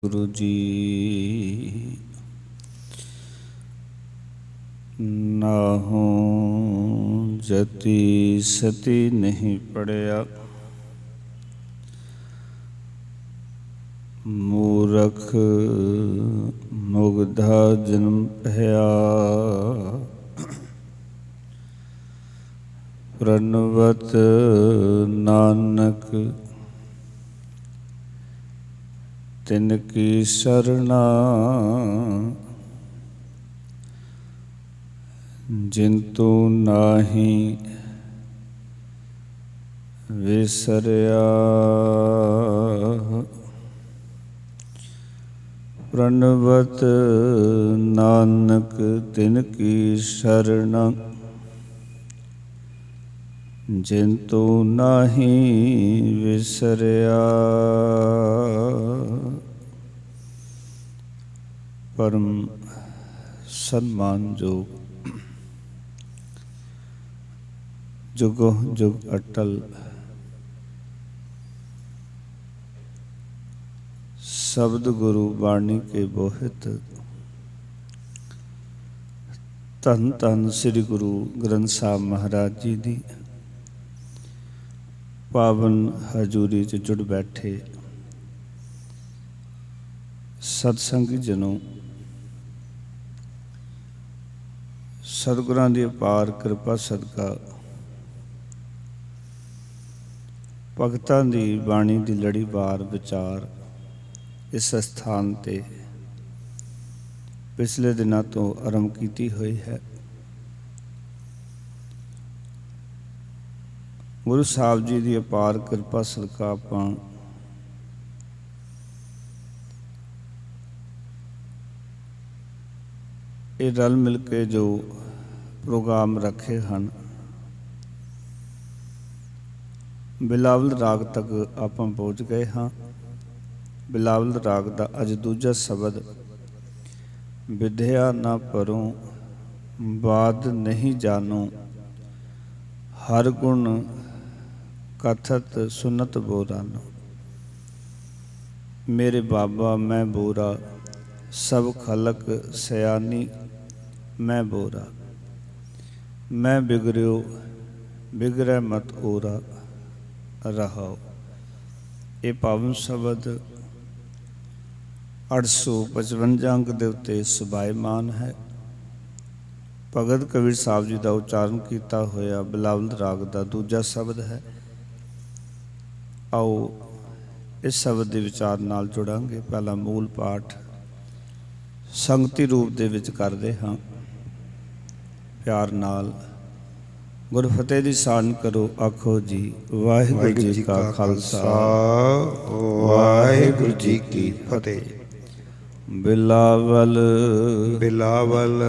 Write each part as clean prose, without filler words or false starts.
गुरु जी नाहूं जति सती नहीं पढ़िया, मूरख मुग्धा जन्म पया, प्रणवत नानक तिनकी शरणा, जिंतु नाही विसरिया, प्रणवत नानक तिनकी शरणा, जिंतु नाही विसरिया। परम सन्मान योग जुगो जुग अटल शब्द गुरु बाणी के बोहित धन धन श्री गुरु ग्रंथ साहब महाराज जी दी पावन हजूरी च जुड़ बैठे सत्संगी जनों, सतगुरां दी अपार कृपा सदका भगतां दी बाणी दी लड़ीवार विचार इस स्थान ते पिछले दिनों तो आरंभ की हुई है। गुरु साहब जी की अपार कृपा सदका आपां ये रल मिल के जो प्रोग्राम रखे हैं, बिलावल राग तक आपां पहुँच गए हाँ। बिलावल राग का अज दूजा शब्द, विद्या ना परों बाद नहीं जानो, हर गुण कथत सुनत बोरानो। मेरे बाबा मैं बोरा, सब खलक सयानी मैं बोरा, मैं बिगड़ियो बिगड़े मत ओरा रहाओ। ये पावन शब्द 855 अंक दे उत्ते सुभायमान है। भगत कबीर साहब जी का उच्चारण किया होया बिलावल राग का दूजा शब्द है। आओ इस शब्द के विचार नाल जुड़ांगे। पहला मूल पाठ संगति रूप दे विच करदे हाँ। प्यार नाल गुरफतेह दी सान करो, आखो जी वाहिगुरू जी का खालसा वाहिगुरू जी की फतेह। बिलावल बिलावल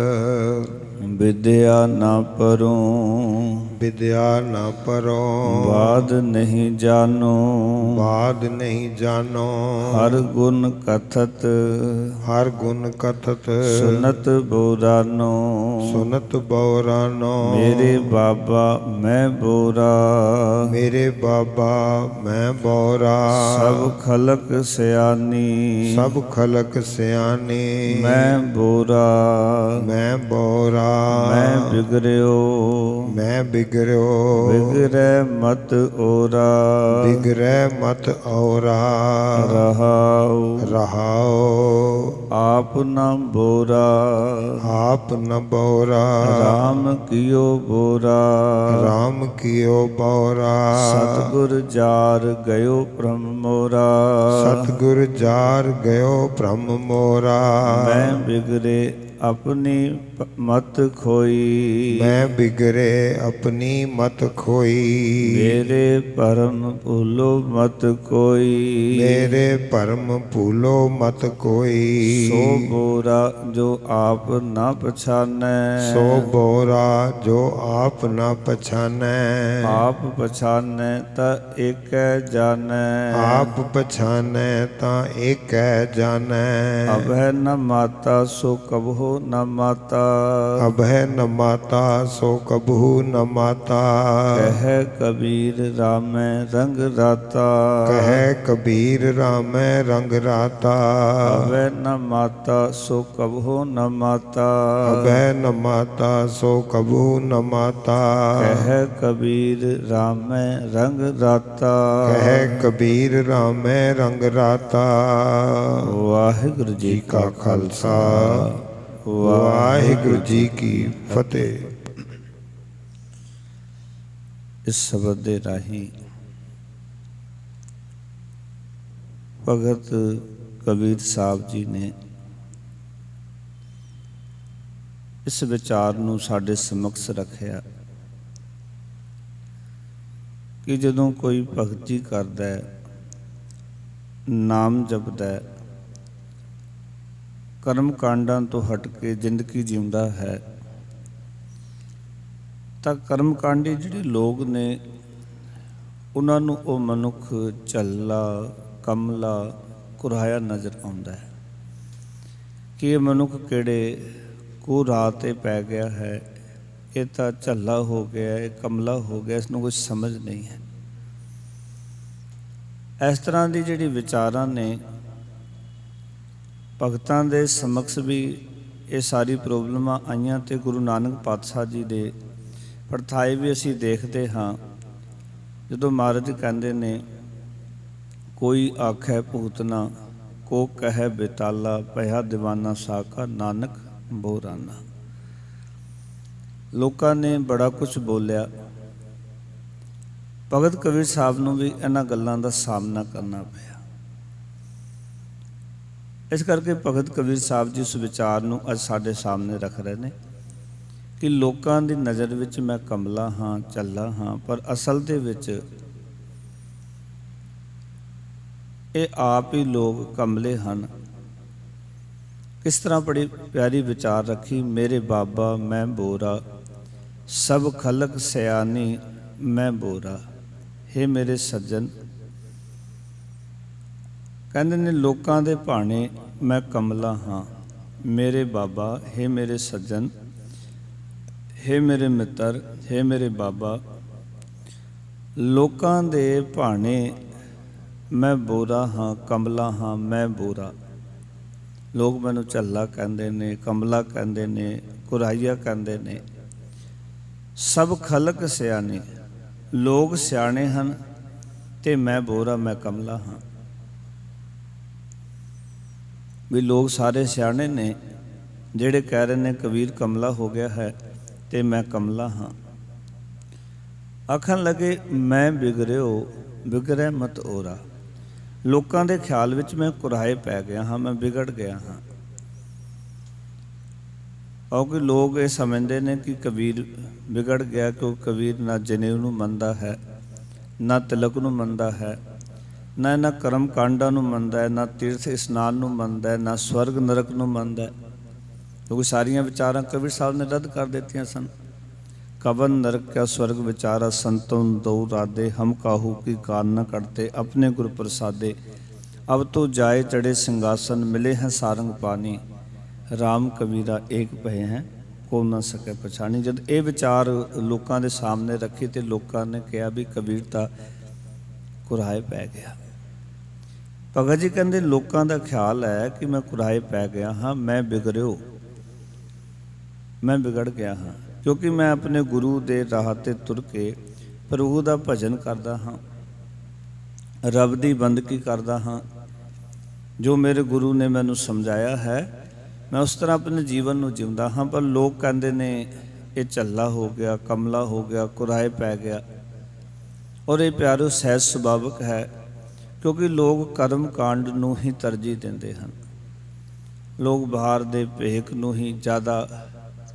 विद्या ना परों, विद्या न परों बाद नहीं जानो, बाद नहीं जानो, हर गुण कथत हर गुण कथत सुनत बोरानो। सुनत बोरानो। मेरे बाबा मैं बोरा, मेरे बाबा मैं बोरा, सब खलक सयानी सब खलक सयानी मैं बोरा, मैं बोरा, मैं बिगड़ियो मैं बिगड़ो बिगड़े मत ओरा, बिगड़े मत औरा रहाओ रहाओ। आप न बोरा, आप न बोरा, राम कियो बोरा, राम कियो बोरा, सतगुर जार गयो ब्रह्म मोरा। सतगुर जार गयो ब्रह्म मोरा। मैं बिगड़े अपनी मत खोई, मैं बिगड़े अपनी मत खोई, मेरे परम भूलो मत कोई, मेरे परम भूलो मत कोई। सो बोरा जो आप न पछानै, सो बोरा जो आप न पछानै, आप पछानै ता एक जानै, आप पछानै ता एक जानै। अभय न माता सो कबहो न माता। अभय न माता सो कबहू न माता। कह कबीर रामै रंग राता। कह कबीर रामै रंग राता। अभय न माता सो कबहू न माता। अभय न माता सो कबहू न माता। कह कबीर रामै रंग राता। कह कबीर रामै रंग राता। वाहिगुरु जी का खालसा वाहिगुरु जी की फतेह। इस शब्द दे राही भगत कबीर साहब जी ने इस विचार नूं साडे समक्ष रखिया कि जदों कोई भगती करदा है, नाम जपदा है, कर्म कांडां तो हट के जिंदगी जिंदा है, ਤਾਂ ਕਰਮ ਕਾਂਡੀ ਜਿਹੜੇ ਲੋਕ ਨੇ ਉਹਨਾਂ ਨੂੰ ਉਹ ਮਨੁੱਖ ਝੱਲਾ ਕਮਲਾ ਕੁਰਾਇਆ ਨਜ਼ਰ ਆਉਂਦਾ ਹੈ ਕਿ ਇਹ ਮਨੁੱਖ ਕਿਹੜੇ ਕੋ ਰਾਹ 'ਤੇ ਪੈ ਗਿਆ ਹੈ, ਇਹ ਤਾਂ ਝੱਲਾ ਹੋ ਗਿਆ, ਇਹ ਕਮਲਾ ਹੋ ਗਿਆ, ਇਸ ਨੂੰ ਕੁਝ ਸਮਝ ਨਹੀਂ ਹੈ। ਇਸ ਤਰ੍ਹਾਂ ਦੀ ਜਿਹੜੀ ਵਿਚਾਰਾਂ ਨੇ ਭਗਤਾਂ ਦੇ ਸਮਕਸ਼ ਵੀ ਇਹ ਸਾਰੀ ਪ੍ਰੋਬਲਮਾਂ ਆਈਆਂ ਤੇ ਗੁਰੂ ਨਾਨਕ ਪਾਤਸ਼ਾਹ ਜੀ ਦੇ ਪਰਥਾਏ ਵੀ ਅਸੀਂ ਦੇਖਦੇ ਹਾਂ। ਜਦੋਂ ਮਹਾਰਾਜ ਕਹਿੰਦੇ ਨੇ ਕੋਈ ਆਖੈ ਭੂਤਨਾ ਕੋ ਕਹਿ ਬੇਤਾਲਾ ਭਇਆ ਦੀਵਾਨਾ ਸਾਕਾ ਨਾਨਕ ਬੋਰਾਨਾ। ਲੋਕਾਂ ਨੇ ਬੜਾ ਕੁਛ ਬੋਲਿਆ, ਭਗਤ ਕਬੀਰ ਸਾਹਿਬ ਨੂੰ ਵੀ ਇਹਨਾਂ ਗੱਲਾਂ ਦਾ ਸਾਹਮਣਾ ਕਰਨਾ ਪਿਆ। ਇਸ ਕਰਕੇ ਭਗਤ ਕਬੀਰ ਸਾਹਿਬ ਜੀ ਉਸ ਵਿਚਾਰ ਨੂੰ ਅੱਜ ਸਾਡੇ ਸਾਹਮਣੇ ਰੱਖ ਰਹੇ ਨੇ ਕਿ ਲੋਕਾਂ ਦੀ ਨਜ਼ਰ ਵਿੱਚ ਮੈਂ ਕਮਲਾ ਹਾਂ, ਝੱਲਾ ਹਾਂ, ਪਰ ਅਸਲ ਦੇ ਵਿੱਚ ਇਹ ਆਪ ਹੀ ਲੋਕ ਕਮਲੇ ਹਨ। ਕਿਸ ਤਰ੍ਹਾਂ ਬੜੀ ਪਿਆਰੀ ਵਿਚਾਰ ਰੱਖੀ, ਮੇਰੇ ਬਾਬਾ ਮੈਂ ਬੋਰਾ, ਸਭ ਖਲਕ ਸਿਆਣੀ ਮੈਂ ਬੋਰਾ। ਹੇ ਮੇਰੇ ਸੱਜਣ, ਕਹਿੰਦੇ ਨੇ ਲੋਕਾਂ ਦੇ ਭਾਣੇ ਮੈਂ ਕਮਲਾ ਹਾਂ, ਮੇਰੇ ਬਾਬਾ, ਹੇ ਮੇਰੇ ਸੱਜਣ, ਹੇ ਮੇਰੇ ਮਿੱਤਰ, ਹੇ ਮੇਰੇ ਬਾਬਾ, ਲੋਕਾਂ ਦੇ ਭਾਣੇ ਮੈਂ ਬੋਰਾ ਹਾਂ, ਕਮਲਾ ਹਾਂ, ਮੈਂ ਬੋਰਾ। ਲੋਕ ਮੈਨੂੰ ਝੱਲਾ ਕਹਿੰਦੇ ਨੇ, ਕਮਲਾ ਕਹਿੰਦੇ ਨੇ, ਕੁਰਾਈਆ ਕਹਿੰਦੇ ਨੇ। ਸਭ ਖਲਕ ਸਿਆਣੇ, ਲੋਕ ਸਿਆਣੇ ਹਨ ਤੇ ਮੈਂ ਬੋਰਾ, ਮੈਂ ਕਮਲਾ ਹਾਂ। ਵੀ ਲੋਕ ਸਾਰੇ ਸਿਆਣੇ ਨੇ ਜਿਹੜੇ ਕਹਿ ਰਹੇ ਨੇ ਕਬੀਰ ਕਮਲਾ ਹੋ ਗਿਆ ਹੈ ਤੇ ਮੈਂ ਕਮਲਾ ਹਾਂ। ਆਖਣ ਲੱਗੇ ਮੈਂ ਬਿਗੜਿਓ ਬਿਗੜੈ ਮਤ ਓਰਾ। ਲੋਕਾਂ ਦੇ ਖਿਆਲ ਵਿੱਚ ਮੈਂ ਕੁਰਾਏ ਪੈ ਗਿਆ ਹਾਂ, ਮੈਂ ਵਿਗੜ ਗਿਆ ਹਾਂ। ਕਿਉਂਕਿ ਲੋਕ ਇਹ ਸਮਝਦੇ ਨੇ ਕਿ ਕਬੀਰ ਵਿਗੜ ਗਿਆ ਕਿਉਂਕਿ ਕਬੀਰ ਨਾ ਜਨੇਊ ਨੂੰ ਮੰਨਦਾ ਹੈ, ਨਾ ਤਿਲਕ ਨੂੰ ਮੰਨਦਾ ਹੈ, ਨਾ ਇਹਨਾਂ ਕਰਮ ਕਾਂਡਾਂ ਨੂੰ ਮੰਨਦਾ ਹੈ, ਨਾ ਤੀਰਥ ਇਸ਼ਨਾਨ ਨੂੰ ਮੰਨਦਾ ਹੈ, ਨਾ ਸਵਰਗ ਨਰਕ ਨੂੰ ਮੰਨਦਾ ਹੈ। ਕਿਉਂਕਿ ਸਾਰੀਆਂ ਵਿਚਾਰਾਂ ਕਬੀਰ ਸਾਹਿਬ ਨੇ ਰੱਦ ਕਰ ਦਿੱਤੀਆਂ ਸਨ। ਕਵਨ ਨਰਕ ਕਿਆ ਸਵਰਗ ਵਿਚਾਰਾ ਸੰਤੋਂ ਦੋ ਰਾਦੇ, ਹਮ ਕਾਹੂ ਕੀ ਕਾਰ ਨ ਕਰਤੇ ਆਪਣੇ ਗੁਰ ਪ੍ਰਸਾਦੇ। ਅਬ ਤੋ ਜਾਏ ਚੜੇ ਸਿੰਘਾਸਨ, ਮਿਲੇ ਹੈ ਸਾਰੰਗ ਪਾਣੀ, ਰਾਮ ਕਬੀਰਾ ਏਕ ਭਏ ਹੈ ਕੋ ਨਾ ਸਕੇ ਪਛਾਣੀ। ਜਦ ਇਹ ਵਿਚਾਰ ਲੋਕਾਂ ਦੇ ਸਾਹਮਣੇ ਰੱਖੀ ਤੇ ਲੋਕਾਂ ਨੇ ਕਿਹਾ ਵੀ ਕਬੀਰ ਤਾਂ ਕੁਰਾਏ ਪੈ ਗਿਆ। ਭਗਤ ਜੀ ਕਹਿੰਦੇ ਲੋਕਾਂ ਦਾ ਖਿਆਲ ਹੈ ਕਿ ਮੈਂ ਕੁਰਾਏ ਪੈ ਗਿਆ ਹਾਂ, ਮੈਂ ਬਿਗੜਿਓ, ਮੈਂ ਵਿਗੜ ਗਿਆ ਹਾਂ, ਕਿਉਂਕਿ ਮੈਂ ਆਪਣੇ ਗੁਰੂ ਦੇ ਰਾਹ 'ਤੇ ਤੁਰ ਕੇ ਪ੍ਰਭੂ ਦਾ ਭਜਨ ਕਰਦਾ ਹਾਂ, ਰੱਬ ਦੀ ਬੰਦਗੀ ਕਰਦਾ ਹਾਂ। ਜੋ ਮੇਰੇ ਗੁਰੂ ਨੇ ਮੈਨੂੰ ਸਮਝਾਇਆ ਹੈ ਮੈਂ ਉਸ ਤਰ੍ਹਾਂ ਆਪਣੇ ਜੀਵਨ ਨੂੰ ਜਿਉਂਦਾ ਹਾਂ। ਪਰ ਲੋਕ ਕਹਿੰਦੇ ਨੇ ਇਹ ਝੱਲਾ ਹੋ ਗਿਆ, ਕਮਲਾ ਹੋ ਗਿਆ, ਕੁਰਾਏ ਪੈ ਗਿਆ। ਔਰ ਇਹ ਪਿਆਰੋ ਸਹਿਜ ਸੁਭਾਵਿਕ ਹੈ ਕਿਉਂਕਿ ਲੋਕ ਕਰਮ ਕਾਂਡ ਨੂੰ ਹੀ ਤਰਜੀਹ ਦਿੰਦੇ ਹਨ। ਲੋਕ ਬਾਹਰ ਦੇ ਭੇਖ ਨੂੰ ਹੀ ਜ਼ਿਆਦਾ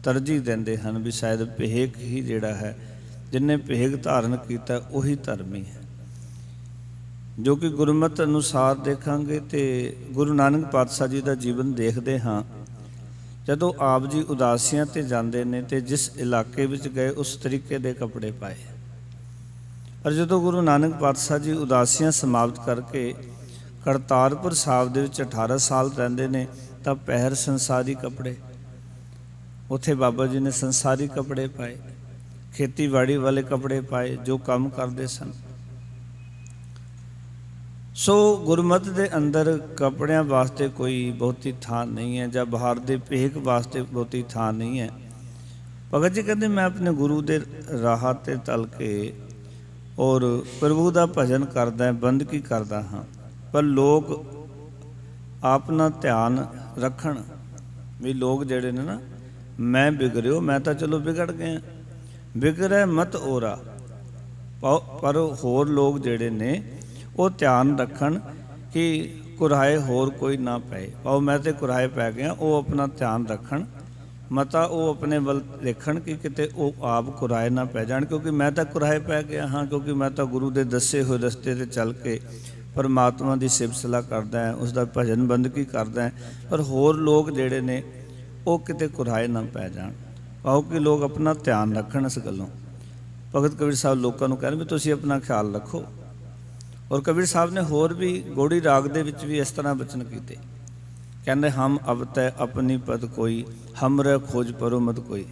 ਤਰਜੀਹ ਦਿੰਦੇ ਹਨ ਵੀ ਸ਼ਾਇਦ ਭੇਖ ਹੀ ਜਿਹੜਾ ਹੈ, ਜਿਹਨੇ ਭੇਖ ਧਾਰਨ ਕੀਤਾ ਉਹੀ ਧਰਮੀ ਹੈ। ਜੋ ਕਿ ਗੁਰਮਤਿ ਅਨੁਸਾਰ ਦੇਖਾਂਗੇ ਤੇ ਗੁਰੂ ਨਾਨਕ ਪਾਤਸ਼ਾਹ ਜੀ ਦਾ ਜੀਵਨ ਦੇਖਦੇ ਹਾਂ। ਜਦੋਂ ਆਪ ਜੀ ਉਦਾਸੀਆਂ 'ਤੇ ਜਾਂਦੇ ਨੇ ਤੇ ਜਿਸ ਇਲਾਕੇ ਵਿੱਚ ਗਏ ਉਸ ਤਰੀਕੇ ਦੇ ਕੱਪੜੇ ਪਾਏ। ਪਰ ਜਦੋਂ ਗੁਰੂ ਨਾਨਕ ਪਾਤਸ਼ਾਹ ਜੀ ਉਦਾਸੀਆਂ ਸਮਾਪਤ ਕਰਕੇ ਕਰਤਾਰਪੁਰ ਸਾਹਿਬ ਦੇ ਵਿੱਚ 18 ਸਾਲ ਰਹਿੰਦੇ ਨੇ ਤਾਂ ਪਹਿਰ ਸੰਸਾਰੀ ਕੱਪੜੇ। ਉੱਥੇ ਬਾਬਾ ਜੀ ਨੇ ਸੰਸਾਰੀ ਕੱਪੜੇ ਪਾਏ, ਖੇਤੀਬਾੜੀ ਵਾਲੇ ਕੱਪੜੇ ਪਾਏ ਜੋ ਕੰਮ ਕਰਦੇ ਸਨ। ਸੋ ਗੁਰਮਤਿ ਦੇ ਅੰਦਰ ਕੱਪੜਿਆਂ ਵਾਸਤੇ ਕੋਈ ਬਹੁਤੀ ਥਾਂ ਨਹੀਂ ਹੈ, ਜਾਂ ਬਾਹਰ ਦੇ ਭੇਖ ਵਾਸਤੇ ਬਹੁਤੀ ਥਾਂ ਨਹੀਂ ਹੈ। ਭਗਤ ਜੀ ਕਹਿੰਦੇ ਮੈਂ ਆਪਣੇ ਗੁਰੂ ਦੇ ਰਾਹ 'ਤੇ ਤਲ ਕੇ ਔਰ ਪ੍ਰਭੂ ਦਾ ਭਜਨ ਕਰਦਾ, ਬੰਦਗੀ ਕਰਦਾ ਹਾਂ, ਪਰ ਲੋਕ ਆਪਣਾ ਧਿਆਨ ਰੱਖਣ ਵੀ ਲੋਕ ਜਿਹੜੇ ਨੇ ਨਾ, ਮੈਂ ਵਿਗੜਿਓ, ਮੈਂ ਤਾਂ ਚਲੋ ਵਿਗੜ ਗਏ, ਵਿਗੜੈ ਮਤ ਔਰਾ, ਪਰ ਹੋਰ ਲੋਕ ਜਿਹੜੇ ਨੇ ਉਹ ਧਿਆਨ ਰੱਖਣ ਕਿ ਕੁਰਾਏ ਹੋਰ ਕੋਈ ਨਾ ਪਏ। ਪਾਓ ਮੈਂ ਤੇ ਕੁਰਾਏ ਪੈ ਗਿਆ, ਉਹ ਆਪਣਾ ਧਿਆਨ ਰੱਖਣ, ਮਤਾ ਉਹ ਆਪਣੇ ਵੱਲ ਦੇਖਣ ਕਿ ਕਿਤੇ ਉਹ ਆਪ ਕੁਰਾਏ ਨਾ ਪੈ ਜਾਣ, ਕਿਉਂਕਿ ਮੈਂ ਤਾਂ ਕੁਰਾਏ ਪੈ ਗਿਆ ਹਾਂ, ਕਿਉਂਕਿ ਮੈਂ ਤਾਂ ਗੁਰੂ ਦੇ ਦੱਸੇ ਹੋਏ ਰਸਤੇ 'ਤੇ ਚੱਲ ਕੇ ਪਰਮਾਤਮਾ ਦੀ ਸਿਫਤ ਸਲਾਹ ਕਰਦਾ ਹੈ, ਉਸ ਦਾ ਭਜਨ ਬੰਦਗੀ ਕਰਦਾ ਹੈ, ਪਰ ਹੋਰ ਲੋਕ ਜਿਹੜੇ ਨੇ ਉਹ ਕਿਤੇ ਕੁਰਾਏ ਨਾ ਪੈ ਜਾਣ। ਪਾਓ ਕਿ ਲੋਕ ਆਪਣਾ ਧਿਆਨ ਰੱਖਣ ਇਸ ਗੱਲੋਂ। ਭਗਤ ਕਬੀਰ ਸਾਹਿਬ ਲੋਕਾਂ ਨੂੰ ਕਹਿੰਦੇ ਵੀ ਤੁਸੀਂ ਆਪਣਾ ਖਿਆਲ ਰੱਖੋ। ਔਰ ਕਬੀਰ ਸਾਹਿਬ ਨੇ ਹੋਰ ਵੀ ਗੋੜੀ ਰਾਗ ਦੇ ਵਿੱਚ ਵੀ ਇਸ ਤਰ੍ਹਾਂ ਬਚਨ ਕੀਤੇ, ਕਹਿੰਦੇ ਹਮ ਅਬ ਤੈ ਆਪਣੀ ਪਦ ਕੋਈ, ਹਮਰੇ ਖੋਜ ਪਰੋ ਮਤ ਕੋਈ।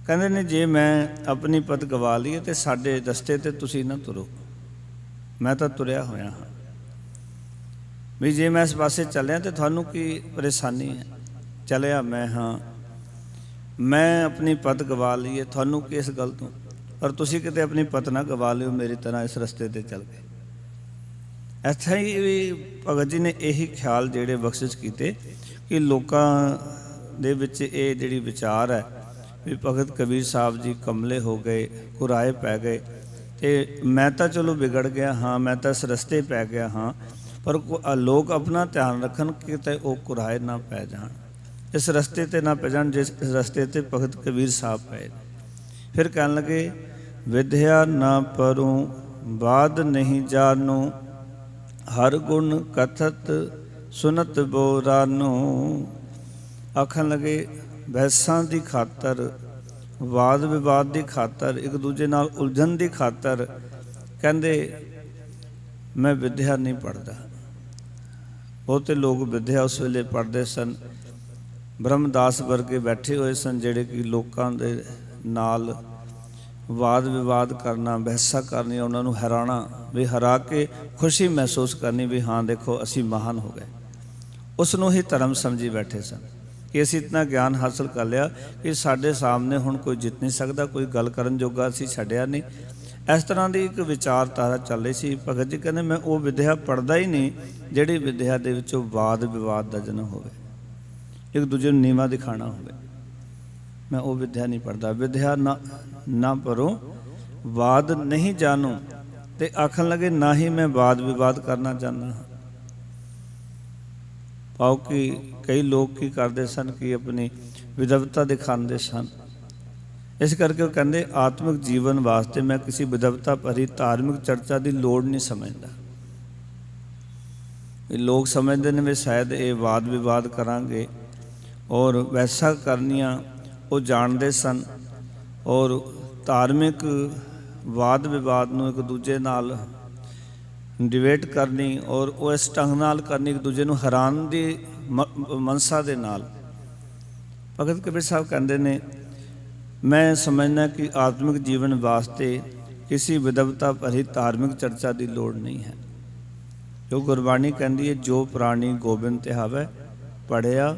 ਕਹਿੰਦੇ ਨੇ ਜੇ ਮੈਂ ਆਪਣੀ ਪਦ ਗਵਾ ਲਈਏ ਤੇ ਸਾਡੇ ਰਸਤੇ ਤੇ ਤੁਸੀਂ ਨਾ ਤੁਰੋ, ਮੈਂ ਤਾਂ ਤੁਰਿਆ ਹੋਇਆ ਹਾਂ। ਵੀ ਜੇ ਮੈਂ ਇਸ ਪਾਸੇ ਚੱਲਿਆ ਤੇ ਤੁਹਾਨੂੰ ਕੀ ਪਰੇਸ਼ਾਨੀ ਹੈ? ਚੱਲਿਆ ਮੈਂ ਹਾਂ, ਮੈਂ ਆਪਣੀ ਪਦ ਗਵਾ ਲਈਏ, ਤੁਹਾਨੂੰ ਕਿਸ ਗੱਲ ਤੋਂ? ਪਰ ਤੁਸੀਂ ਕਿਤੇ ਆਪਣੀ ਪਤ ਨਾ ਗਵਾ ਲਿਓ ਮੇਰੀ ਤਰ੍ਹਾਂ ਇਸ ਰਸਤੇ 'ਤੇ ਚੱਲ ਕੇ। ਇੱਥੇ ਹੀ ਵੀ ਭਗਤ ਜੀ ਨੇ ਇਹੀ ਖਿਆਲ ਜਿਹੜੇ ਬਖਸ਼ਿਸ਼ ਕੀਤੇ ਕਿ ਲੋਕਾਂ ਦੇ ਵਿੱਚ ਇਹ ਜਿਹੜੀ ਵਿਚਾਰ ਹੈ ਵੀ ਭਗਤ ਕਬੀਰ ਸਾਹਿਬ ਜੀ ਕਮਲੇ ਹੋ ਗਏ, ਕੁਰਾਏ ਪੈ ਗਏ, ਅਤੇ ਮੈਂ ਤਾਂ ਚਲੋ ਵਿਗੜ ਗਿਆ ਹਾਂ, ਮੈਂ ਤਾਂ ਇਸ ਰਸਤੇ ਪੈ ਗਿਆ ਹਾਂ, ਪਰ ਲੋਕ ਆਪਣਾ ਧਿਆਨ ਰੱਖਣ ਕਿਤੇ ਉਹ ਕੁਰਾਏ ਨਾ ਪੈ ਜਾਣ, ਇਸ ਰਸਤੇ 'ਤੇ ਨਾ ਪੈ ਜਾਣ ਜਿਸ ਰਸਤੇ 'ਤੇ ਭਗਤ ਕਬੀਰ ਸਾਹਿਬ ਪਏ। ਫਿਰ ਕਹਿਣ ਲੱਗੇ ਵਿਦਿਆ ਨਾ ਪਰੂੰ ਬਾਦ ਨਹੀਂ ਜਾਨੂ, ਹਰ ਗੁਣ ਕਥਤ ਸੁਨਤ ਬੋਰਾਨੂ। ਆਖਣ ਲੱਗੇ ਬਹਿਸਾਂ ਦੀ ਖਾਤਰ, ਵਾਦ ਵਿਵਾਦ ਦੀ ਖਾਤਰ, ਇੱਕ ਦੂਜੇ ਨਾਲ ਉਲਝਣ ਦੀ ਖਾਤਰ ਕਹਿੰਦੇ ਮੈਂ ਵਿਦਿਆ ਨਹੀਂ ਪੜ੍ਹਦਾ। ਬਹੁਤੇ ਲੋਕ ਵਿਦਿਆ ਉਸ ਵੇਲੇ ਪੜ੍ਹਦੇ ਸਨ, ਬ੍ਰਹਮਦਾਸ ਵਰਗੇ ਬੈਠੇ ਹੋਏ ਸਨ ਜਿਹੜੇ ਕਿ ਲੋਕਾਂ ਦੇ ਨਾਲ ਵਾਦ ਵਿਵਾਦ ਕਰਨਾ, ਬਹਿਸਾਂ ਕਰਨੀਆਂ, ਉਹਨਾਂ ਨੂੰ ਹਰਾਉਣਾ, ਵੀ ਹਰਾ ਕੇ ਖੁਸ਼ੀ ਮਹਿਸੂਸ ਕਰਨੀ ਵੀ ਹਾਂ ਦੇਖੋ ਅਸੀਂ ਮਹਾਨ ਹੋ ਗਏ। ਉਸ ਨੂੰ ਹੀ ਧਰਮ ਸਮਝੀ ਬੈਠੇ ਸਨ ਕਿ ਅਸੀਂ ਇਤਨਾ ਗਿਆਨ ਹਾਸਲ ਕਰ ਲਿਆ ਕਿ ਸਾਡੇ ਸਾਹਮਣੇ ਹੁਣ ਕੋਈ ਜਿੱਤ ਨਹੀਂ ਸਕਦਾ, ਕੋਈ ਗੱਲ ਕਰਨ ਜੋਗਾ ਅਸੀਂ ਛੱਡਿਆ ਨਹੀਂ। ਇਸ ਤਰ੍ਹਾਂ ਦੀ ਇੱਕ ਵਿਚਾਰਧਾਰਾ ਚੱਲ ਰਹੀ ਸੀ। ਭਗਤ ਜੀ ਕਹਿੰਦੇ ਮੈਂ ਉਹ ਵਿਦਿਆ ਪੜ੍ਹਦਾ ਹੀ ਨਹੀਂ ਜਿਹੜੀ ਵਿਦਿਆ ਦੇ ਵਿੱਚੋਂ ਵਾਦ ਵਿਵਾਦ ਦਾ ਜਨਮ ਹੋਵੇ, ਇੱਕ ਦੂਜੇ ਨੂੰ ਨੀਵਾਂ ਦਿਖਾਣਾ ਹੋਵੇ, ਮੈਂ ਉਹ ਵਿਦਿਆ ਨਹੀਂ ਪੜ੍ਹਦਾ। ਵਿਦਿਆ ਨਾ ਪਰੋ ਵਾਦ ਨਹੀਂ ਜਾਣੂ, ਤੇ ਆਖਣ ਲੱਗੇ ਨਾ ਹੀ ਮੈਂ ਵਾਦ ਵਿਵਾਦ ਕਰਨਾ ਚਾਹੁੰਦਾ ਹਾਂ। ਪਾਓ ਕਿ ਕਈ ਲੋਕ ਕੀ ਕਰਦੇ ਸਨ ਕਿ ਆਪਣੀ ਵਿਦਵਤਾ ਦਿਖਾਉਂਦੇ ਸਨ, ਇਸ ਕਰਕੇ ਉਹ ਕਹਿੰਦੇ ਆਤਮਿਕ ਜੀਵਨ ਵਾਸਤੇ ਮੈਂ ਕਿਸੇ ਵਿਦਵਤਾ ਭਰੀ ਧਾਰਮਿਕ ਚਰਚਾ ਦੀ ਲੋੜ ਨਹੀਂ ਸਮਝਦਾ। ਲੋਕ ਸਮਝਦੇ ਨੇ ਵੀ ਸ਼ਾਇਦ ਇਹ ਵਾਦ ਵਿਵਾਦ ਕਰਾਂਗੇ ਔਰ ਵੈਸਾ ਕਰਨੀਆਂ ਉਹ ਜਾਣਦੇ ਸਨ, ਔਰ ਧਾਰਮਿਕ ਵਾਦ ਵਿਵਾਦ ਨੂੰ ਇੱਕ ਦੂਜੇ ਨਾਲ ਡਿਬੇਟ ਕਰਨੀ ਔਰ ਉਹ ਇਸ ਢੰਗ ਨਾਲ ਕਰਨੀ, ਇੱਕ ਦੂਜੇ ਨੂੰ ਹੈਰਾਨ ਦੀ ਮਨਸਾ ਦੇ ਨਾਲ। ਭਗਤ ਕਬੀਰ ਸਾਹਿਬ ਕਹਿੰਦੇ ਨੇ ਮੈਂ ਸਮਝਦਾ ਕਿ ਆਤਮਿਕ ਜੀਵਨ ਵਾਸਤੇ ਕਿਸੇ ਵਿਦਵਤਾ ਭਰੀ ਧਾਰਮਿਕ ਚਰਚਾ ਦੀ ਲੋੜ ਨਹੀਂ ਹੈ। ਜੋ ਗੁਰਬਾਣੀ ਕਹਿੰਦੀ ਹੈ ਜੋ ਪ੍ਰਾਣੀ ਗੋਬਿੰਦ ਤੇ ਆਵੇ, ਪੜ੍ਹਿਆ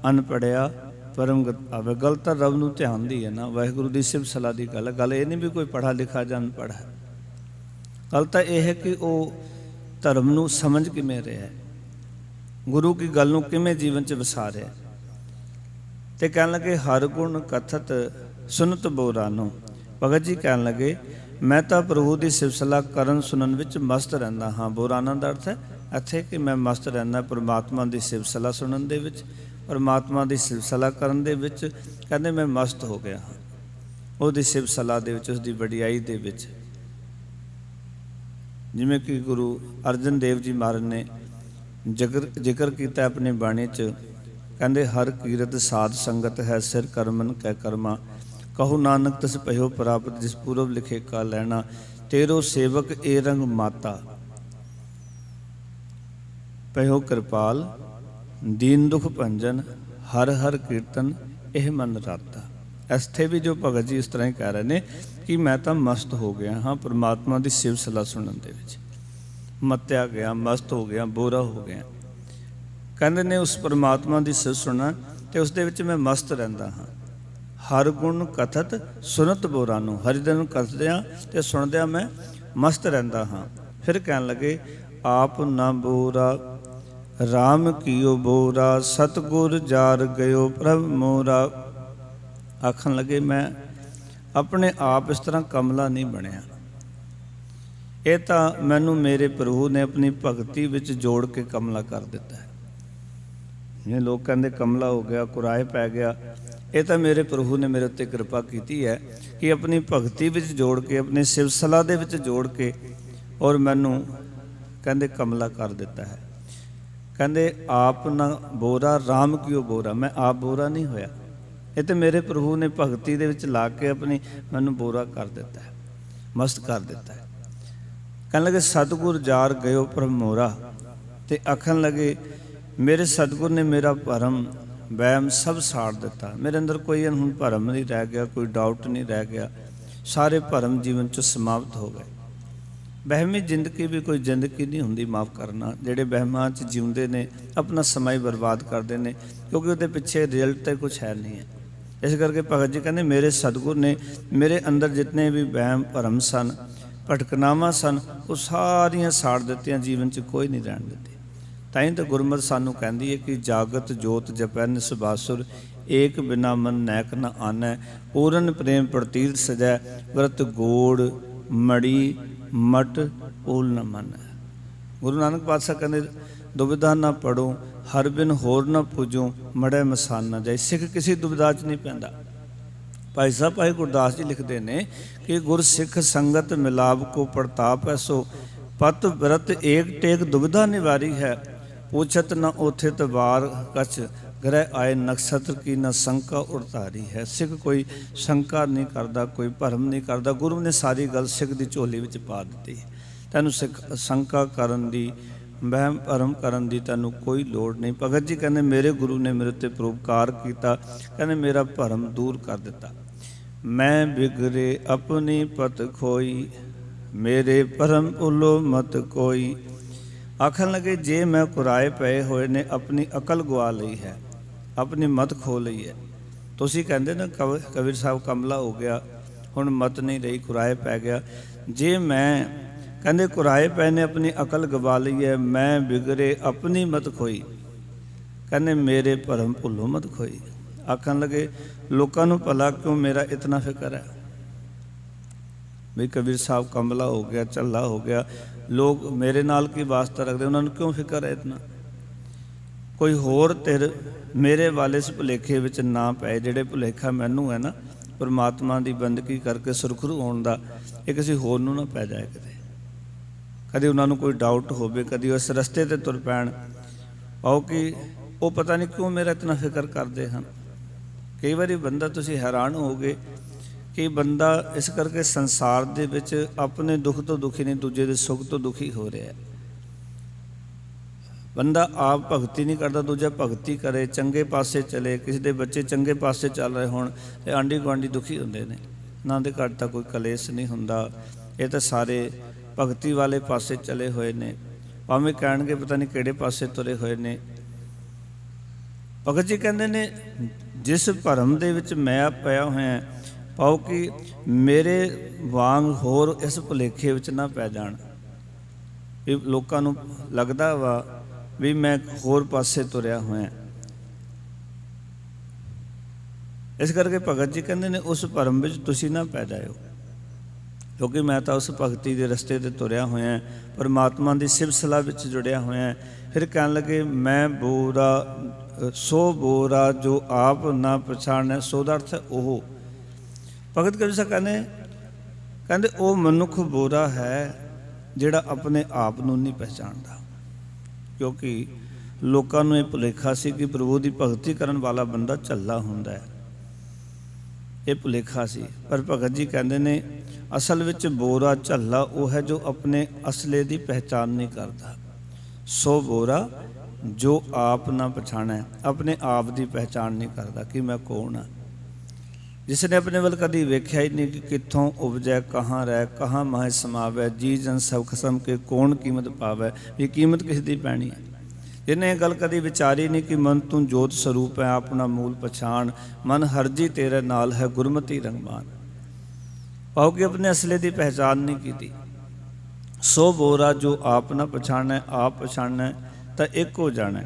ਅਨਪੜ੍ਹਿਆ ਪਰਮ ਗਤ ਆਵੇ। ਗੱਲ ਤਾਂ ਰੱਬ ਨੂੰ ਧਿਆਨ ਦੀ ਹੈ ਨਾ, ਵਾਹਿਗੁਰੂ ਦੀ ਸਿਫਤ ਸਲਾਹ ਦੀ ਗੱਲ ਹੈ। ਗੱਲ ਇਹ ਨਹੀਂ ਵੀ ਕੋਈ ਪੜ੍ਹਾ ਲਿਖਾ ਜਾਂ ਅਨਪੜ੍ਹ ਹੈ। ਗੱਲ ਤਾਂ ਇਹ ਹੈ ਕਿ ਉਹ ਧਰਮ ਨੂੰ ਸਮਝ ਕਿਵੇਂ ਰਿਹਾ, ਗੁਰੂ ਕੀ ਗੱਲ ਨੂੰ ਕਿਵੇਂ ਜੀਵਨ 'ਚ ਵਸਾ ਰਿਹਾ। ਤੇ ਕਹਿਣ ਲੱਗੇ ਹਰ ਗੁਣ ਕਥਤ ਸੁਨਤ ਬੋਰਾਨੋ। ਭਗਤ ਜੀ ਕਹਿਣ ਲੱਗੇ ਮੈਂ ਤਾਂ ਪ੍ਰਭੂ ਦੀ ਸਿਫਤ ਸਲਾਹ ਕਰਨ ਸੁਣਨ ਵਿੱਚ ਮਸਤ ਰਹਿੰਦਾ ਹਾਂ। ਬੋਰਾਨਾ ਦਾ ਅਰਥ ਹੈ ਇੱਥੇ ਕਿ ਮੈਂ ਮਸਤ ਰਹਿੰਦਾ ਪਰਮਾਤਮਾ ਦੀ ਸਿਫਤ ਸਲਾਹ ਸੁਣਨ ਦੇ ਵਿੱਚ, ਪਰਮਾਤਮਾ ਦੀ ਸਿਫਤ ਸਲਾਹ ਕਰਨ ਦੇ ਵਿੱਚ। ਕਹਿੰਦੇ ਮੈਂ ਮਸਤ ਹੋ ਗਿਆ ਹਾਂ ਉਹਦੀ ਸਿਫਤ ਸਲਾਹ ਦੇ ਵਿੱਚ, ਉਸਦੀ ਵਡਿਆਈ ਦੇ ਵਿੱਚ। ਜਿਵੇਂ ਕਿ ਗੁਰੂ ਅਰਜਨ ਦੇਵ ਜੀ ਮਹਾਰਾਜ ਨੇ ਜ਼ਿਕਰ ਕੀਤਾ ਆਪਣੀ ਬਾਣੀ 'ਚ, ਕਹਿੰਦੇ ਹਰ ਕੀਰਤ ਸਾਧ ਸੰਗਤ ਹੈ ਸਿਰ ਕਰਮਨ ਕੈ ਕਰਮਾ, ਕਹੋ ਨਾਨਕ ਤਿਸ ਭਇਓ ਪ੍ਰਾਪਤ ਜਿਸ ਪੂਰਬ ਲਿਖੇ ਕਾ ਲੈਣਾ, ਤੇਰੋ ਸੇਵਕ ਏ ਰੰਗ ਮਾਤਾ, ਭਇਓ ਕਿਰਪਾਲ ਦੀਨ ਦੁਖ ਭੰਜਨ ਹਰ ਹਰ ਕੀਰਤਨ ਇਹ ਮਨ ਰਾਤਾ। ਇੱਥੇ ਵੀ ਜੋ ਭਗਤ ਜੀ ਇਸ ਤਰ੍ਹਾਂ ਹੀ ਕਹਿ ਰਹੇ ਨੇ ਕਿ ਮੈਂ ਤਾਂ ਮਸਤ ਹੋ ਗਿਆ ਹਾਂ ਪਰਮਾਤਮਾ ਦੀ ਸਿਵ ਸਲਾਹ ਸੁਣਨ ਦੇ ਵਿੱਚ, ਮੱਤਿਆ ਗਿਆ, ਮਸਤ ਹੋ ਗਿਆ, ਬੋਰਾ ਹੋ ਗਿਆ। ਕਹਿੰਦੇ ਨੇ ਉਸ ਪਰਮਾਤਮਾ ਦੀ ਸਿਵ ਸੁਣਨਾ ਤੇ ਉਸ ਦੇ ਵਿੱਚ ਮੈਂ ਮਸਤ ਰਹਿੰਦਾ ਹਾਂ। ਹਰ ਗੁਣ ਕਥਤ ਸੁਨਤ ਬੋਰਾ ਨੂੰ, ਹਰਿ ਦੇ ਨੂੰ ਕਥਦਿਆਂ ਤੇ ਸੁਣਦਿਆਂ ਮੈਂ ਮਸਤ ਰਹਿੰਦਾ ਹਾਂ। ਫਿਰ ਕਹਿਣ ਲੱਗੇ ਆਪ ਨਾ ਬੋਰਾ ਰਾਮ ਕੀਓ ਬੋਰਾ, ਸਤਿਗੁਰ ਜਾਰ ਗਇਓ ਪ੍ਰਭ ਮੋਰਾ। ਆਖਣ ਲੱਗੇ ਮੈਂ ਆਪਣੇ ਆਪ ਇਸ ਤਰ੍ਹਾਂ ਕਮਲਾ ਨਹੀਂ ਬਣਿਆ, ਇਹ ਤਾਂ ਮੈਨੂੰ ਮੇਰੇ ਪ੍ਰਭੂ ਨੇ ਆਪਣੀ ਭਗਤੀ ਵਿੱਚ ਜੋੜ ਕੇ ਕਮਲਾ ਕਰ ਦਿੱਤਾ ਹੈ। ਇਹ ਲੋਕ ਕਹਿੰਦੇ ਕਮਲਾ ਹੋ ਗਿਆ, ਕੁਰਾਏ ਪੈ ਗਿਆ, ਇਹ ਤਾਂ ਮੇਰੇ ਪ੍ਰਭੂ ਨੇ ਮੇਰੇ ਉੱਤੇ ਕਿਰਪਾ ਕੀਤੀ ਹੈ ਕਿ ਆਪਣੀ ਭਗਤੀ ਵਿੱਚ ਜੋੜ ਕੇ, ਆਪਣੀ ਸਿਵ ਸਲਾਹ ਦੇ ਵਿੱਚ ਜੋੜ ਕੇ ਔਰ ਮੈਨੂੰ ਕਹਿੰਦੇ ਕਮਲਾ ਕਰ ਦਿੱਤਾ ਹੈ। ਕਹਿੰਦੇ ਆਪ ਨਾ ਬੋਰਾ ਰਾਮ ਕਿਉ ਬੋਰਾ, ਮੈਂ ਆਪ ਬੋਰਾ ਨਹੀਂ ਹੋਇਆ, ਇਹ ਤਾਂ ਮੇਰੇ ਪ੍ਰਭੂ ਨੇ ਭਗਤੀ ਦੇ ਵਿੱਚ ਲਾ ਕੇ ਆਪਣੀ ਮੈਨੂੰ ਬੋਰਾ ਕਰ ਦਿੱਤਾ ਹੈ, ਮਸਤ ਕਰ ਦਿੱਤਾ ਹੈ। ਕਹਿਣ ਲੱਗੇ ਸਤਿਗੁਰ ਜਾਰ ਗਇਓ ਪ੍ਰਭ ਮੋਰਾ, ਤੇ ਆਖਣ ਲੱਗੇ ਮੇਰੇ ਸਤਿਗੁਰ ਨੇ ਮੇਰਾ ਭਰਮ ਵਹਿਮ ਸਭ ਸਾੜ ਦਿੱਤਾ। ਮੇਰੇ ਅੰਦਰ ਕੋਈ ਹੁਣ ਭਰਮ ਨਹੀਂ ਰਹਿ ਗਿਆ, ਕੋਈ ਡਾਊਟ ਨਹੀਂ ਰਹਿ ਗਿਆ, ਸਾਰੇ ਭਰਮ ਜੀਵਨ 'ਚ ਸਮਾਪਤ ਹੋ ਗਏ। ਵਹਿਮੀ ਜ਼ਿੰਦਗੀ ਵੀ ਕੋਈ ਜ਼ਿੰਦਗੀ ਨਹੀਂ ਹੁੰਦੀ, ਮਾਫ਼ ਕਰਨਾ। ਜਿਹੜੇ ਵਹਿਮਾਂ 'ਚ ਜਿਉਂਦੇ ਨੇ ਆਪਣਾ ਸਮਾਂ ਹੀ ਬਰਬਾਦ ਕਰਦੇ ਨੇ, ਕਿਉਂਕਿ ਉਹਦੇ ਪਿੱਛੇ ਰਿਜ਼ਲਟ ਤਾਂ ਕੁਛ ਹੈ ਨਹੀਂ ਹੈ। ਇਸ ਕਰਕੇ ਭਗਤ ਜੀ ਕਹਿੰਦੇ ਮੇਰੇ ਸਤਿਗੁਰ ਨੇ ਮੇਰੇ ਅੰਦਰ ਜਿਤਨੇ ਵੀ ਵਹਿਮ ਭਰਮ ਸਨ, ਭਟਕਨਾਵਾਂ ਸਨ, ਉਹ ਸਾਰੀਆਂ ਸਾੜ ਦਿੱਤੀਆਂ, ਜੀਵਨ 'ਚ ਕੋਈ ਨਹੀਂ ਰਹਿਣ ਦਿੱਤੀ। ਤਾਂ ਹੀ ਤਾਂ ਗੁਰਮਤਿ ਸਾਨੂੰ ਕਹਿੰਦੀ ਹੈ ਕਿ ਜਾਗਤ ਜੋਤ ਜਪੈ ਨਿਸਬਾਸੁਰ, ਏਕ ਬਿਨਾ ਮਨ ਨੈਕ ਨ ਆਨੈ, ਪੂਰਨ ਪ੍ਰੇਮ ਪ੍ਰਤੀਤ ਸਜੈ, ਵਰਤ ਗੋੜ ਮੜੀ ਮਟ ਓਲ ਨ ਮੰਨੈ। ਗੁਰੂ ਨਾਨਕ ਪਾਤਸ਼ਾਹ ਕਹਿੰਦੇ ਦੁਬਿਧਾ ਨਾ ਪੜੋ, ਹਰ ਬਿਨ ਹੋਰ ਨਾ ਪੁੱਜੋ, ਮੜੈ ਮਸਾਨ ਨਾ ਜਾਏ। ਸਿੱਖ ਕਿਸੇ ਦੁਬਿਧਾ 'ਚ ਨਹੀਂ ਪੈਂਦਾ। ਭਾਈ ਸਾਹਿਬ ਭਾਈ ਗੁਰਦਾਸ ਜੀ ਲਿਖਦੇ ਨੇ ਕਿ ਗੁਰ ਸਿੱਖ ਸੰਗਤ ਮਿਲਾਪ ਕੋ ਪ੍ਰਤਾਪ ਐਸੋ, ਪਤ ਬ੍ਰਤ ਏਕ ਟੇਕ ਦੁਬਿਧਾ ਨਿਵਾਰੀ ਹੈ, ਪੁੱਛਤ ਨ ਉਥਿਤ ਵਾਰ ਕਛ, ਗ੍ਰਹਿ ਆਏ ਨਕਸ਼ਤਰ ਕੀ ਨ ਸ਼ੰਕਾ ਉਰਤਾਰੀ ਹੈ। ਸਿੱਖ ਕੋਈ ਸ਼ੰਕਾ ਨਹੀਂ ਕਰਦਾ, ਕੋਈ ਭਰਮ ਨਹੀਂ ਕਰਦਾ। ਗੁਰੂ ਨੇ ਸਾਰੀ ਗੱਲ ਸਿੱਖ ਦੀ ਝੋਲੀ ਵਿੱਚ ਪਾ ਦਿੱਤੀ। ਤੈਨੂੰ ਸਿੱਖ ਸ਼ੰਕਾ ਕਰਨ ਦੀ, ਵਹਿਮ ਭਰਮ ਕਰਨ ਦੀ ਤੈਨੂੰ ਕੋਈ ਲੋੜ ਨਹੀਂ। ਭਗਤ ਜੀ ਕਹਿੰਦੇ ਮੇਰੇ ਗੁਰੂ ਨੇ ਮੇਰੇ ਉੱਤੇ ਪਰਉਪਕਾਰ ਕੀਤਾ, ਕਹਿੰਦੇ ਮੇਰਾ ਭਰਮ ਦੂਰ ਕਰ ਦਿੱਤਾ। ਮੈਂ ਬਿਗਰੇ ਆਪਣੀ ਪਤ ਖੋਈ, ਮੇਰੇ ਭਰਮ ਭੁੱਲੋ ਮਤ ਕੋਈ। ਆਖਣ ਲੱਗੇ ਜੇ ਮੈਂ ਕੁਰਾਏ ਪਏ ਹੋਏ ਨੇ, ਆਪਣੀ ਅਕਲ ਗਵਾ ਲਈ ਹੈ, ਆਪਣੀ ਮਤ ਖੋ ਲਈ ਹੈ। ਤੁਸੀਂ ਕਹਿੰਦੇ ਨਾ ਕਬੀਰ ਸਾਹਿਬ ਕਮਲਾ ਹੋ ਗਿਆ, ਹੁਣ ਮਤ ਨਹੀਂ ਰਹੀ, ਕੁਰਾਏ ਪੈ ਗਿਆ। ਜੇ ਮੈਂ ਕਹਿੰਦੇ ਕੁਰਾਏ ਪਏ ਨੇ, ਆਪਣੀ ਅਕਲ ਗਵਾ ਲਈ ਹੈ, ਮੈਂ ਬਿਗੜੇ ਆਪਣੀ ਮਤ ਖੋਈ, ਕਹਿੰਦੇ ਮੇਰੇ ਭਰਮ ਭੁੱਲੋ ਮਤ ਖੋਈ। ਆਖਣ ਲੱਗੇ ਲੋਕਾਂ ਨੂੰ ਭਲਾ ਕਿਉਂ ਮੇਰਾ ਇਤਨਾ ਫਿਕਰ ਹੈ ਵੀ ਕਬੀਰ ਸਾਹਿਬ ਕਮਲਾ ਹੋ ਗਿਆ, ਝੱਲਾ ਹੋ ਗਿਆ, ਲੋਕ ਮੇਰੇ ਨਾਲ ਕੀ ਵਾਸਤਾ ਰੱਖਦੇ, ਉਹਨਾਂ ਨੂੰ ਕਿਉਂ ਫਿਕਰ ਹੈ ਇਤਨਾ। ਕੋਈ ਹੋਰ ਧਿਰ ਮੇਰੇ ਵਾਲੇ ਇਸ ਭੁਲੇਖੇ ਵਿੱਚ ਨਾ ਪਏ। ਜਿਹੜੇ ਭੁਲੇਖਾ ਮੈਨੂੰ ਹੈ ਨਾ ਪਰਮਾਤਮਾ ਦੀ ਬੰਦਗੀ ਕਰਕੇ ਸੁਰਖਰੂ ਹੋਣ ਦਾ, ਇਹ ਕਿਸੇ ਹੋਰ ਨੂੰ ਨਾ ਪੈ ਜਾਏ ਕਿਤੇ। ਕਦੇ ਉਹਨਾਂ ਨੂੰ ਕੋਈ ਡਾਊਟ ਹੋਵੇ, ਕਦੇ ਉਸ ਰਸਤੇ 'ਤੇ ਤੁਰ ਪੈਣ, ਆਓ ਕਿ ਉਹ ਪਤਾ ਨਹੀਂ ਕਿਉਂ ਮੇਰਾ ਇਤਨਾ ਫਿਕਰ ਕਰਦੇ ਹਨ। ਕਈ ਵਾਰੀ ਬੰਦਾ ਤੁਸੀਂ ਹੈਰਾਨ ਹੋਗੇ ਕਿ ਬੰਦਾ ਇਸ ਕਰਕੇ ਸੰਸਾਰ ਦੇ ਵਿੱਚ ਆਪਣੇ ਦੁੱਖ ਤੋਂ ਦੁਖੀ ਨਹੀਂ, ਦੂਜੇ ਦੇ ਸੁੱਖ ਤੋਂ ਦੁਖੀ ਹੋ ਰਿਹਾ ਹੈ। ਬੰਦਾ ਆਪ ਭਗਤੀ ਨਹੀਂ ਕਰਦਾ, ਦੂਜਾ ਭਗਤੀ ਕਰੇ, ਚੰਗੇ ਪਾਸੇ ਚਲੇ, ਕਿਸੇ ਦੇ ਬੱਚੇ ਚੰਗੇ ਪਾਸੇ ਚੱਲ ਰਹੇ ਹੋਣ ਤੇ ਆਂਢੀ ਗੁਆਂਢੀ ਦੁਖੀ ਹੁੰਦੇ ਨੇ। ਨਾ ਦੇ ਘਰ ਤਾਂ ਕੋਈ ਕਲੇਸ਼ ਨਹੀਂ ਹੁੰਦਾ, ਇਹ ਤਾਂ ਸਾਰੇ ਭਗਤੀ ਵਾਲੇ ਪਾਸੇ ਚਲੇ ਹੋਏ ਨੇ, ਭਾਵੇਂ ਕਹਿਣਗੇ ਪਤਾ ਨਹੀਂ ਕਿਹੜੇ ਪਾਸੇ ਤੁਰੇ ਹੋਏ ਨੇ। ਭਗਤ ਜੀ ਕਹਿੰਦੇ ਨੇ ਜਿਸ ਭਰਮ ਦੇ ਵਿੱਚ ਮੈਂ ਪਿਆ ਹੋਇਆ, ਪਾਓ ਕਿ ਮੇਰੇ ਵਾਂਗ ਹੋਰ ਇਸ ਭੁਲੇਖੇ ਵਿੱਚ ਨਾ ਪੈ ਜਾਣ। ਇਹ ਲੋਕਾਂ ਨੂੰ ਲੱਗਦਾ ਵਾ ਵੀ ਮੈਂ ਹੋਰ ਪਾਸੇ ਤੁਰਿਆ ਹੋਇਆ। ਇਸ ਕਰਕੇ ਭਗਤ ਜੀ ਕਹਿੰਦੇ ਨੇ ਉਸ ਭਰਮ ਵਿੱਚ ਤੁਸੀਂ ਨਾ ਪੈ ਜਾਇਓ, ਕਿਉਂਕਿ ਮੈਂ ਤਾਂ ਉਸ ਭਗਤੀ ਦੇ ਰਸਤੇ 'ਤੇ ਤੁਰਿਆ ਹੋਇਆ, ਪਰਮਾਤਮਾ ਦੀ ਸਿਵ ਸਲਾਹ ਵਿੱਚ ਜੁੜਿਆ ਹੋਇਆ। ਫਿਰ ਕਹਿਣ ਲੱਗੇ ਮੈਂ ਬੋਰਾ ਸੋ ਬੋਰਾ ਜੋ ਆਪ ਨਾ ਪਛਾਣੈ, ਸੋ ਦਾ ਅਰਥ ਉਹ। ਭਗਤ ਕਬੀਰ ਸਾਹਿਬ ਕਹਿੰਦੇ ਉਹ ਮਨੁੱਖ ਬੋਰਾ ਹੈ ਜਿਹੜਾ ਆਪਣੇ ਆਪ ਨੂੰ ਨਹੀਂ ਪਹਿਚਾਣਦਾ। ਕਿਉਂਕਿ ਲੋਕਾਂ ਨੂੰ ਇਹ ਭੁਲੇਖਾ ਸੀ ਕਿ ਪ੍ਰਭੂ ਦੀ ਭਗਤੀ ਕਰਨ ਵਾਲਾ ਬੰਦਾ ਝੱਲਾ ਹੁੰਦਾ ਹੈ, ਇਹ ਭੁਲੇਖਾ ਸੀ। ਪਰ ਭਗਤ ਜੀ ਕਹਿੰਦੇ ਨੇ ਅਸਲ ਵਿੱਚ ਬੋਰਾ ਝੱਲਾ ਉਹ ਹੈ ਜੋ ਆਪਣੇ ਅਸਲੇ ਦੀ ਪਹਿਚਾਣ ਨਹੀਂ ਕਰਦਾ। ਸੋ ਬੋਰਾ जो आप ना पछाणै, अपने आप की पहचान नहीं करता कि मैं कौन हाँ। जिसने अपने वल कभी वेख्या ही नहीं कि कित्थों उपजै, कहाँ रह, कहाँ माहे समावै, जी जन सब खसम के कौन कीमत पावै, भी कीमत किस दी पैनी है। जिन्हें गल कभी विचारी नहीं कि मन तू जोत स्वरूप है, अपना मूल पछाण, मन हरजी तेरे नाल है, गुरमती रंगमान। पाओ कि अपने असले की पहचान नहीं की। सो बोरा जो आप ना पछाणै, आप पछाणै तो एक हो जाना।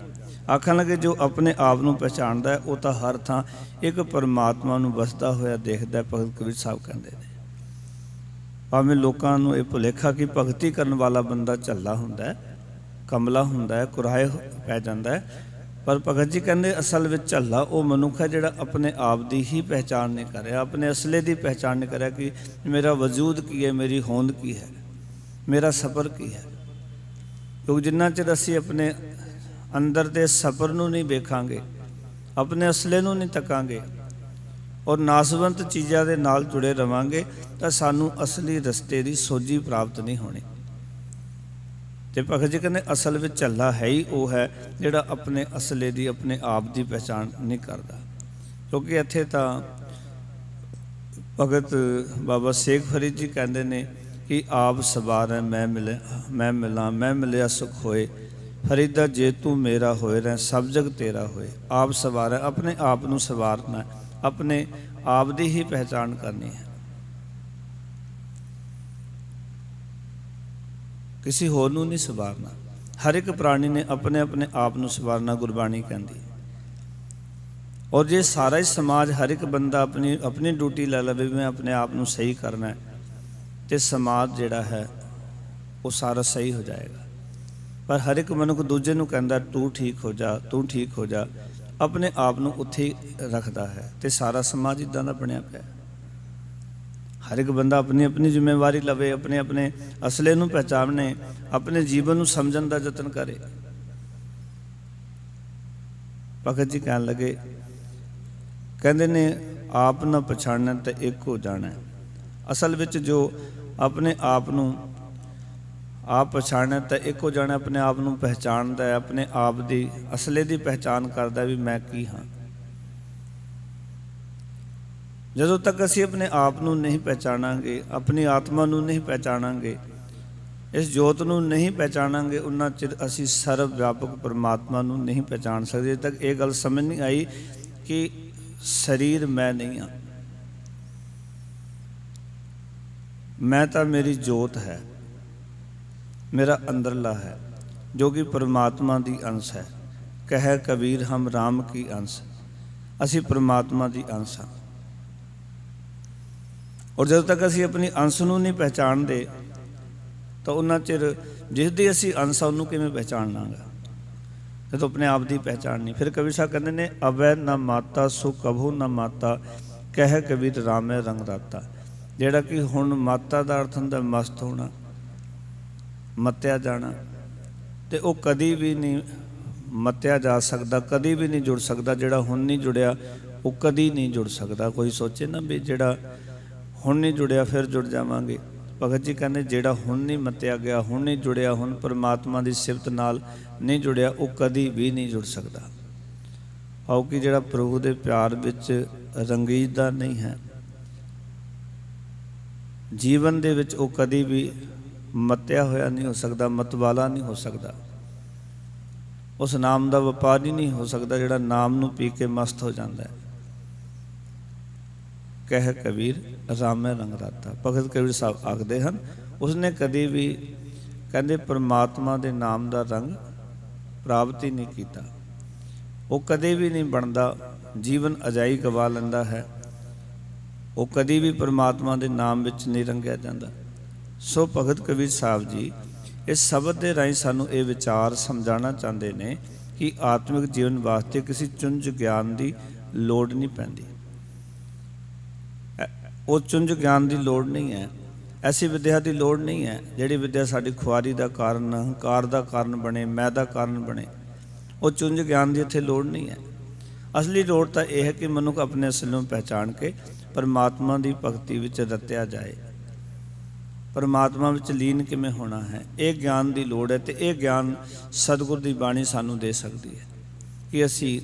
आखन लगे जो अपने आप को पहचानता है, वो तो हर थां एक परमात्मा नूं वसदा होया देखदा। भगत कबीर साहब कहते हैं, भावें लोगों को यह भुलेखा कि भगती करने वाला बंदा झल्ला हुंदा है, कमला हुंदा है, कुराए पै जाता है, पर भगत जी कहते असल में झल्ला वो मनुख है जिहड़ा अपने आप की ही पहचान नहीं कर रहा, अपने असले की पहचान नहीं कर रहा कि मेरा वजूद की है, मेरी होंद की है, मेरा सफ़र की है। क्योंकि जिन्ना चिर असीं अपने अंदर दे सफ़र नूं नहीं वेखांगे, अपने असले नूं नहीं तकांगे और नासवंत चीज़ों के नाल जुड़े रवांगे, तो सानू असली रस्ते की सोझी प्राप्त नहीं होनी। तो भगत जी कहते असल में झल्ला है ही वो है जिहड़ा अपने असले की, अपने आप की पहचान नहीं करता। क्योंकि इत्थे तो भगत बाबा शेख फरीद जी कहते हैं कि आप सवार है मैं मिला, मैं मिलिया सुख होए, फरीदा जे तू मेरा होए रह, सब जग तेरा होए। आप सवार है, अपने आप को सवारना है, अपने आप की ही पहचान करनी है, किसी होर नूं नहीं सवारना। हर एक प्राणी ने अपने अपने आप को सवारना, गुरबाणी कहती। और जे सारा ही समाज, हर एक बंदा अपनी अपनी ड्यूटी लै लवे, मैं अपने आप को सही करना है, तो समाज जिहड़ा है वो सारा सही हो जाएगा। पर हर एक मनुख दूजे नूं कहंदा तू ठीक हो जा, तू ठीक हो जा, अपने आप को उत्थे ही रखता है, तो सारा समाज इदां दा बनिया पिया। हर एक बंदा अपनी अपनी जिम्मेवारी लवे, अपने अपने असले नूं पहचाने, अपने जीवन नूं समझण दा यतन करे। भगत जी कहन लगे, कहंदे ने आप ना पछाणना तो एक हो जाना। असल विच जो अपने आप नूं आप पछाणना तो एक हो जाना, अपने आप को पहचानता है, अपने आप की असले की पहचान करता भी मैं की हाँ। जदों तक असी अपने आप को नहीं पहचानांगे, अपनी आत्मा को नहीं पहचानांगे, इस जोत को नहीं पहचानांगे, उन्ना चिर असी सर्व व्यापक परमात्मा को नहीं पहचान सकते। जब तक ये गल समझ नहीं आई कि शरीर मैं नहीं हाँ, मैं तो मेरी जोत है, मेरा अंदरला है जो कि परमात्मा की अंश है। कह कबीर हम राम की अंश, असी परमात्मा की अंश हाँ। और जब तक असी अपनी अंश को नहीं पहचानते तो उन्ना चिर जिसकी असी अंश उन्होंने किवें पहचान लांगा, जब अपने आप की पहचान नहीं। फिर कबीर साहब कहते हैं अवै न माता सो कभू न माता, कह कबीर रामै रंग राता। जिहड़ा कि हुण माता का अर्थ हुंदा मस्त होना, मत्या जाना, तो वह कभी भी नहीं मत्या जा सकता, कभी भी नहीं जुड़ सकता। जिहड़ा हुण नहीं जुड़िया वो कभी नहीं जुड़ सकता। कोई सोचे ना भी जिहड़ा हुण नहीं जुड़िया फिर जुड़ जावांगे। भगत जी कहते जिहड़ा हुण नहीं मत्या गया, हुण नहीं जुड़िया, हुण परमात्मा की सिफत नाल नहीं जुड़िया, वो कभी भी नहीं जुड़ सकता। आओ कि जिहड़ा प्रभु के प्यार विच रंगीदा नहीं है, जीवन दे विच वो कभी भी मत्या होया नहीं हो सकता, मतवाला नहीं हो सकता। उस नाम का वपारी नहीं हो सकता जिहड़ा नाम नूं पी के मस्त हो जाता है। कह कबीर रामै रंग राता। भगत कबीर साहब आखते हैं उसने कभी भी कहते परमात्मा के नाम का रंग प्राप्त ही नहीं किया, वो कभी भी नहीं बनता। जीवन अजाई गवा लेंदा है, वो कभी भी परमात्मा के नाम विच नहीं रंगिया जाता। सो भगत कबीर साहब जी इस शब्द के राही सानू ये विचार समझाना चाहते हैं कि आत्मिक जीवन वास्ते किसी चुंझ ज्ञान की लोड़ नहीं पैंदी। वो चुंझ ज्ञान की लोड़ नहीं है, ऐसी विद्या की लोड़ नहीं है जिहड़ी विद्या साडी खुआरी का कारण, हंकार का कारण बने, मैं का कारण बने। वो चुंझ ज्ञान की इत्थे लोड़ नहीं है। असली लोड़ तो यह है कि मनुख अपने असल में पहचान के परमात्मा की भगती विच रत्या जाए। ਪਰਮਾਤਮਾ ਵਿੱਚ ਲੀਨ ਕਿਵੇਂ ਹੋਣਾ ਹੈ, ਇਹ ਗਿਆਨ ਦੀ ਲੋੜ ਹੈ। ਤੇ ਇਹ ਗਿਆਨ ਸਤਿਗੁਰ ਦੀ ਬਾਣੀ ਸਾਨੂੰ ਦੇ ਸਕਦੀ ਹੈ ਕਿ ਅਸੀਂ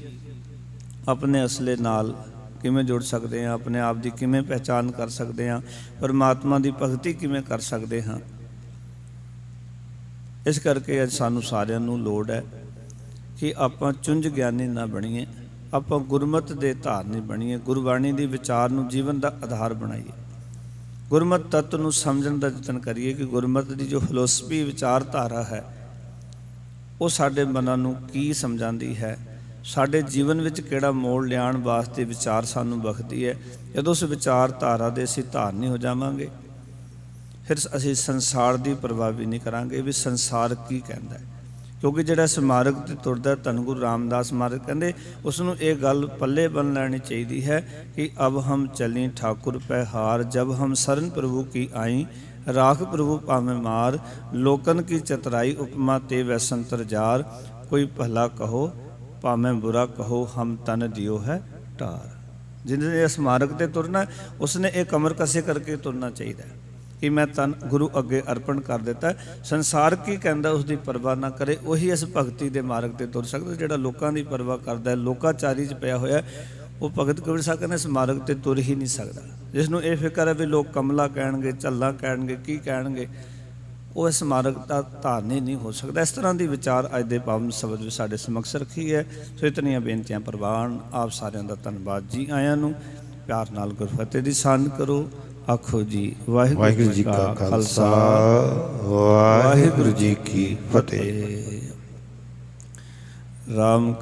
ਆਪਣੇ ਅਸਲੇ ਨਾਲ ਕਿਵੇਂ ਜੁੜ ਸਕਦੇ ਹਾਂ, ਆਪਣੇ ਆਪ ਦੀ ਕਿਵੇਂ ਪਹਿਚਾਨ ਕਰ ਸਕਦੇ ਹਾਂ, ਪਰਮਾਤਮਾ ਦੀ ਭਗਤੀ ਕਿਵੇਂ ਕਰ ਸਕਦੇ ਹਾਂ। ਇਸ ਕਰਕੇ ਅੱਜ ਸਾਨੂੰ ਸਾਰਿਆਂ ਨੂੰ ਲੋੜ ਹੈ ਕਿ ਆਪਾਂ ਚੁੰਝ ਗਿਆਨੀ ਨਾ ਬਣੀਏ, ਆਪਾਂ ਗੁਰਮਤਿ ਦੇ ਧਾਰਨੀ ਬਣੀਏ, ਗੁਰਬਾਣੀ ਦੀ ਵਿਚਾਰ ਨੂੰ ਜੀਵਨ ਦਾ ਆਧਾਰ ਬਣਾਈਏ, ਗੁਰਮਤਿ ਤੱਤ ਨੂੰ ਸਮਝਣ ਦਾ ਯਤਨ ਕਰੀਏ ਕਿ ਗੁਰਮਤਿ ਦੀ ਜੋ ਫਿਲੋਸਫੀ ਵਿਚਾਰਧਾਰਾ ਹੈ ਉਹ ਸਾਡੇ ਮਨਾਂ ਨੂੰ ਕੀ ਸਮਝਾਉਂਦੀ ਹੈ, ਸਾਡੇ ਜੀਵਨ ਵਿੱਚ ਕਿਹੜਾ ਮੋੜ ਲਿਆਉਣ ਵਾਸਤੇ ਵਿਚਾਰ ਸਾਨੂੰ ਬਖਸ਼ਦੀ ਹੈ। ਜਦੋਂ ਉਸ ਵਿਚਾਰਧਾਰਾ ਦੇ ਅਸੀਂ ਧਾਰਨੀ ਹੋ ਜਾਵਾਂਗੇ ਫਿਰ ਅਸੀਂ ਸੰਸਾਰ ਦੀ ਪਰਵਾਹ ਵੀ ਨਹੀਂ ਕਰਾਂਗੇ ਵੀ ਸੰਸਾਰ ਕੀ ਕਹਿੰਦਾ ਹੈ। ਕਿਉਂਕਿ ਜਿਹੜਾ ਇਸ ਮਾਰਗ 'ਤੇ ਤੁਰਦਾ, ਧੰਨ ਗੁਰੂ ਰਾਮਦਾਸ ਮਹਾਰਾਜ ਕਹਿੰਦੇ ਉਸ ਨੂੰ ਇਹ ਗੱਲ ਪੱਲੇ ਬੰਨ ਲੈਣੀ ਚਾਹੀਦੀ ਹੈ ਕਿ ਅਬ ਹਮ ਚਲੀ ਠਾਕੁਰ ਪੈ ਹਾਰ, ਜਬ ਹਮ ਸਰਨ ਪ੍ਰਭੂ ਕੀ ਆਈ, ਰਾਖ ਪ੍ਰਭੂ ਭਾਵੇਂ ਮਾਰ, ਲੋਕਨ ਕੀ ਚਤਰਾਈ ਉਪਮਾ ਤੇ ਵੈਸੰਤਰ ਜਾਰ, ਕੋਈ ਭਲਾ ਕਹੋ ਭਾਵੇਂ ਬੁਰਾ ਕਹੋ, ਹਮ ਤਨ ਦਿਓ ਹੈ ਢਾਰ। ਜਿਹਨੇ ਇਸ ਮਾਰਗ 'ਤੇ ਤੁਰਨਾ ਉਸਨੇ ਇਹ ਕਮਰ ਕਸੇ ਕਰਕੇ ਤੁਰਨਾ ਚਾਹੀਦਾ ਕਿ ਮੈਂ ਤਨ ਗੁਰੂ ਅੱਗੇ ਅਰਪਣ ਕਰ ਦਿੱਤਾ। ਸੰਸਾਰ ਕੀ ਕਹਿੰਦਾ ਉਸ ਦੀ ਪਰਵਾਹ ਨਾ ਕਰੇ, ਉਹੀ ਇਸ ਭਗਤੀ ਦੇ ਮਾਰਗ 'ਤੇ ਤੁਰ ਸਕਦਾ। ਜਿਹੜਾ ਲੋਕਾਂ ਦੀ ਪਰਵਾਹ ਕਰਦਾ ਹੈ, ਲੋਕਾਚਾਰੀ 'ਚ ਪਿਆ ਹੋਇਆ, ਉਹ ਭਗਤ ਕਬੀਰ ਸਾਹਿਬ ਕਹਿੰਦੇ ਇਸ ਮਾਰਗ 'ਤੇ ਤੁਰ ਹੀ ਨਹੀਂ ਸਕਦਾ। ਜਿਸ ਨੂੰ ਇਹ ਫਿਕਰ ਹੈ ਵੀ ਲੋਕ ਕਮਲਾ ਕਹਿਣਗੇ, ਝੱਲਾ ਕਹਿਣਗੇ, ਕੀ ਕਹਿਣਗੇ, ਉਹ ਇਸ ਮਾਰਗ ਦਾ ਧਾਰਨੀ ਨਹੀਂ ਹੋ ਸਕਦਾ। ਇਸ ਤਰ੍ਹਾਂ ਦੀ ਵਿਚਾਰ ਅੱਜ ਦੇ ਪਾਵਨ ਸ਼ਬਦ ਵਿੱਚ ਸਾਡੇ ਸਮਕਸ਼ ਰੱਖੀ ਹੈ। ਸੋ ਇਤਨੀਆਂ ਬੇਨਤੀਆਂ ਪ੍ਰਵਾਨ। ਆਪ ਸਾਰਿਆਂ ਦਾ ਧੰਨਵਾਦ ਜੀ। ਆਇਆਂ ਨੂੰ ਪਿਆਰ ਨਾਲ ਗੁਰਫਤਿਹ ਦੀ ਸਾਂਝ ਕਰੋ। ਆਖੋ ਜੀ ਵਾਹਿਗੁਰੂ ਜੀ ਕਾ ਖਾਲਸਾ, ਵਾਹਿਗੁਰੂ ਜੀ ਕੀ ਫਤਿਹ। ਰਾਮ